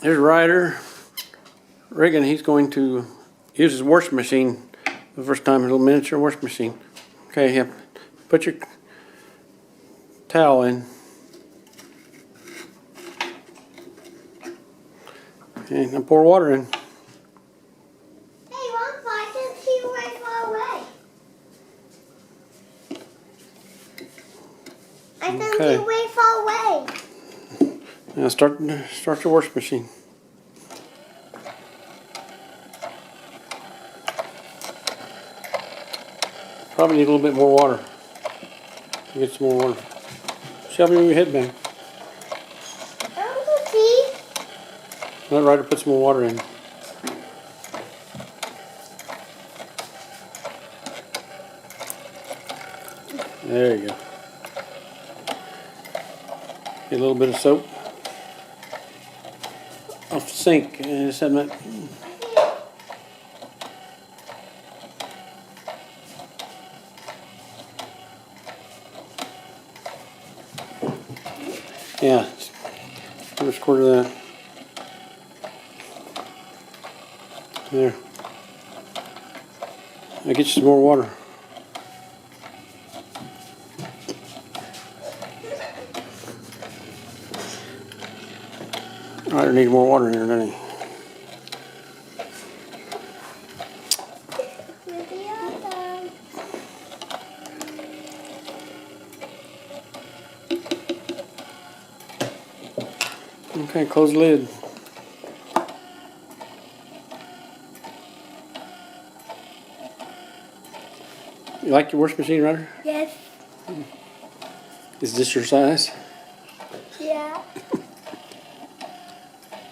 Here's Ryder. Reagan, he's going to use his washing machine the first time, a little miniature washing machine. Okay, yeah. Put your towel in. Okay, now pour water in. Hey, Mom, I can see you right far away. I can see you way far away. Now start your washing machine. Probably need a little bit more water. Get some more water. Shove me your head back. See? Let Ryder put some more water in. There you go. Get a little bit of soap off the sink and just have that. Yeah, give us a quarter of that. There. I'll get you some more water. I need more water in here, doesn't he? Okay, close the lid. You like your washing machine, Ryder? Yes. Is this your size?